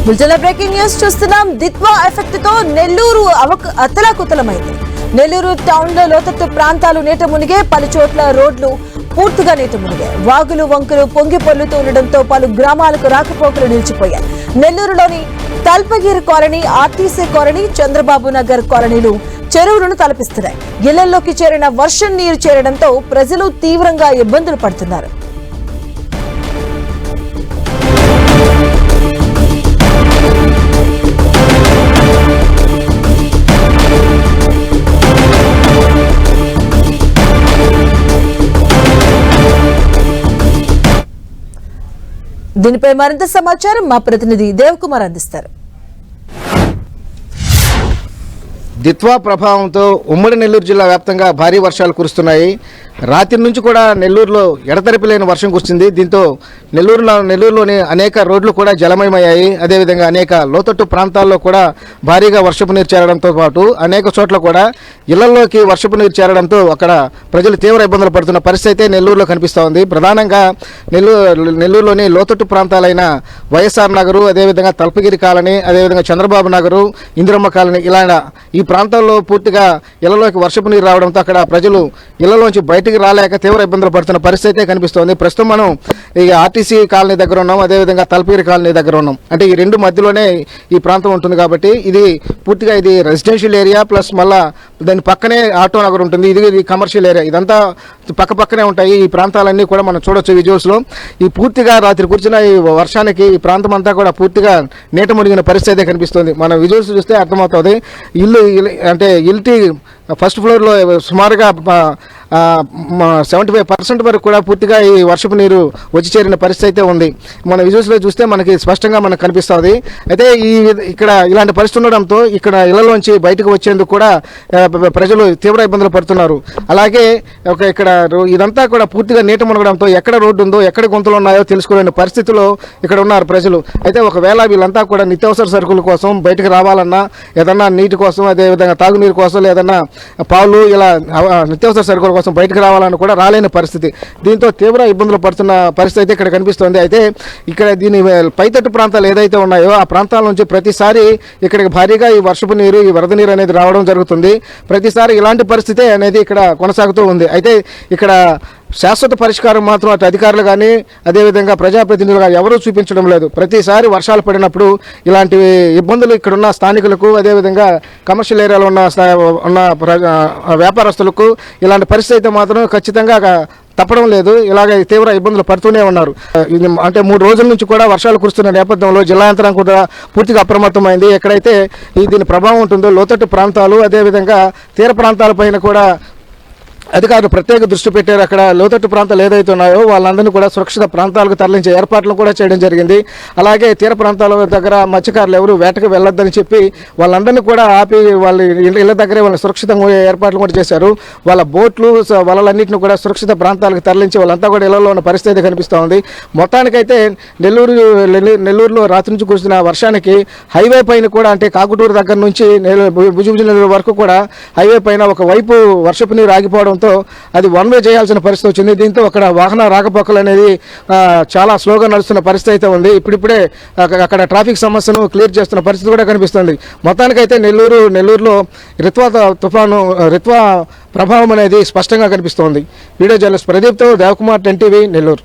బులెటిన్లో breaking news చూస్తున్నాం. Ditwah effect తో నెల్లూరు అతలాకుతలమైంది. నెల్లూరు టౌన్ లో లోతట్టు ప్రాంతాలు నీట మునిగే, పలు చోట్ల రోడ్లు పూర్తిగా నీట మునిగే. వాగులు వంకలు పొంగి పొర్లుతూ ఉండడంతో పలు గ్రామాలకు రాకపోకలు నిలిచిపోయాయి. నెల్లూరులోని Talpagiri colony, RTC colony, Chandrababu Nagar కాలనీలు చెరువులను తలపిస్తున్నాయి. ఇళ్లలోకి చేరిన వర్షం నీరు చేరడంతో ప్రజలు తీవ్రంగా ఇబ్బందులు పడుతున్నారు. దీనిపై మరింత సమాచారం మా ప్రతినిధి దేవకుమార్ అందిస్తారు. దిత్వా ప్రభావంతో ఉమ్మడి నెల్లూరు జిల్లా వ్యాప్తంగా భారీ వర్షాలు కురుస్తున్నాయి. రాత్రి నుంచి కూడా నెల్లూరులో ఎడతెరిపి లేని వర్షం కురిసింది. దీంతో నెల్లూరులోని అనేక రోడ్లు కూడా జలమయమయ్యాయి. అదేవిధంగా అనేక లోతట్టు ప్రాంతాల్లో కూడా భారీగా వర్షపు నీరు చేరడంతో పాటు అనేక చోట్ల కూడా ఇళ్లలోకి వర్షపు నీరు చేరడంతో అక్కడ ప్రజలు తీవ్ర ఇబ్బందులు పడుతున్న పరిస్థితి అయితే నెల్లూరులో కనిపిస్తూ ఉంది. ప్రధానంగా నెల్లూరులోని లోతట్టు ప్రాంతాలైన వైఎస్ఆర్ నగరు, అదేవిధంగా తల్పగిరి కాలనీ, అదేవిధంగా చంద్రబాబు నగరు, ఇందిరమ్మ కాలనీ, ఇలా ఈ ప్రాంతాల్లో పూర్తిగా ఇళ్లలోకి వర్షపు నీరు రావడంతో అక్కడ ప్రజలు ఇళ్లలోంచి బయటికి రాలేక తీవ్ర ఇబ్బందులు పడుతున్న పరిస్థితి అయితే కనిపిస్తోంది. ప్రస్తుతం మనం ఈ ఆర్టీసీ కాలనీ దగ్గర ఉన్నాం, అదేవిధంగా తల్పగిరి కాలనీ దగ్గర ఉన్నాం. అంటే ఈ రెండు మధ్యలోనే ఈ ప్రాంతం ఉంటుంది కాబట్టి ఇది పూర్తిగా ఇది రెసిడెన్షియల్ ఏరియా ప్లస్ మళ్ళా దాని పక్కనే ఆటో నగర్ ఉంటుంది. ఇది కమర్షియల్ ఏరియా. ఇదంతా పక్కనే ఉంటాయి. ఈ ప్రాంతాలన్నీ కూడా మనం చూడొచ్చు విజువల్స్లో. ఈ పూర్తిగా రాత్రి కురిసిన ఈ వర్షానికి ఈ ప్రాంతం అంతా కూడా పూర్తిగా నీట మునిగిన పరిస్థితి అయితే కనిపిస్తుంది. మనం విజువల్స్ చూస్తే అర్థమవుతుంది. ఇంటి ఫస్ట్ ఫ్లోర్లో సుమారుగా 75% వరకు కూడా పూర్తిగా ఈ వర్షపు నీరు వచ్చి చేరిన పరిస్థితి అయితే ఉంది. మన విజువల్స్లో చూస్తే మనకి స్పష్టంగా మనకు కనిపిస్తుంది. అయితే ఇక్కడ ఇలాంటి పరిస్థితి ఉండడంతో ఇక్కడ ఇళ్లలోంచి బయటకు వచ్చేందుకు కూడా ప్రజలు తీవ్ర ఇబ్బందులు పడుతున్నారు. అలాగే ఇక్కడ ఇదంతా కూడా పూర్తిగా నీట మునగడంతో ఎక్కడ రోడ్డు ఉందో, ఎక్కడ గుంతలు ఉన్నాయో తెలుసుకోలేని పరిస్థితిలో ఇక్కడ ఉన్నారు ప్రజలు. అయితే ఒకవేళ వీళ్ళంతా కూడా నిత్యావసర సరుకుల కోసం బయటకు రావాలన్నా, ఏదన్నా నీటి కోసం, అదేవిధంగా తాగునీరు కోసం, లేదన్నా పాలు, ఇలా నిత్యావసర సరుకుల కోసం బయటకు రావాలని కూడా రాలేని పరిస్థితి. దీంతో తీవ్ర ఇబ్బందులు పడుతున్న పరిస్థితి అయితే ఇక్కడ కనిపిస్తుంది. అయితే ఇక్కడ దీని పైతట్టు ప్రాంతాలు ఏదైతే ఉన్నాయో ఆ ప్రాంతాల నుంచి ప్రతిసారి ఇక్కడికి భారీగా ఈ వర్షపు నీరు, ఈ వరద నీరు అనేది రావడం జరుగుతుంది. ప్రతిసారి ఇలాంటి పరిస్థితి అనేది ఇక్కడ కొనసాగుతూ ఉంది. అయితే ఇక్కడ శాశ్వత పరిష్కారం మాత్రం అటు అధికారులు కానీ, అదేవిధంగా ప్రజాప్రతినిధులు కానీ ఎవరూ చూపించడం లేదు. ప్రతిసారి వర్షాలు పడినప్పుడు ఇలాంటి ఇబ్బందులు ఇక్కడున్న స్థానికులకు, అదేవిధంగా కమర్షియల్ ఏరియాలో ఉన్న వ్యాపారస్తులకు ఇలాంటి పరిస్థితి అయితే మాత్రం ఖచ్చితంగా తప్పడం లేదు. ఇలాగ తీవ్ర ఇబ్బందులు పడుతూనే ఉన్నారు. అంటే 3 రోజుల నుంచి కూడా వర్షాలు కురుస్తున్న నేపథ్యంలో జిల్లా యంత్రాంగం కూడా పూర్తిగా అప్రమత్తమైంది. ఎక్కడైతే దీని ప్రభావం ఉంటుందో లోతట్టు ప్రాంతాలు, అదేవిధంగా తీర ప్రాంతాలపైన కూడా అధికారులు ప్రత్యేక దృష్టి పెట్టారు. అక్కడ లోతట్టు ప్రాంతాలు ఏదైతే ఉన్నాయో వాళ్ళందరినీ కూడా సురక్షిత ప్రాంతాలకు తరలించే ఏర్పాట్లు కూడా చేయడం జరిగింది. అలాగే తీర ప్రాంతాల దగ్గర మత్స్యకారులు ఎవరు వేటకు వెళ్ళొద్దని చెప్పి వాళ్ళందరినీ కూడా ఆపి వాళ్ళ ఇళ్ల దగ్గరే వాళ్ళని సురక్షితంగా ఏర్పాట్లు కూడా చేశారు. వాళ్ళ బోట్లు, వలలన్నింటినీ కూడా సురక్షిత ప్రాంతాలకు తరలించి వాళ్ళంతా కూడా ఇళ్లలో ఉన్న పరిస్థితి కనిపిస్తూ ఉంది. మొత్తానికైతే నెల్లూరులో రాత్రి నుంచి కురిసిన వర్షానికి హైవే పైన కూడా, అంటే కాకుటూరు దగ్గర నుంచి భుజబుజనెల్లూరు వరకు కూడా హైవే పైన ఒకవైపు వర్షపు నీరు ఆగిపోవడం అది వన్ వే చేయాల్సిన పరిస్థితి వచ్చింది. దీంతో అక్కడ వాహన రాకపోకలు అనేది చాలా స్లోగా నడుస్తున్న పరిస్థితి అయితే ఉంది. ఇప్పుడిప్పుడే అక్కడ ట్రాఫిక్ సమస్యను క్లియర్ చేస్తున్న పరిస్థితి కూడా కనిపిస్తుంది. మొత్తానికైతే నెల్లూరులో రిత్వా ప్రభావం అనేది స్పష్టంగా కనిపిస్తోంది. వీడియో జర్నలిస్ట్ ప్రదీప్తో దేవకుమార్, 10 టీవీ, నెల్లూరు.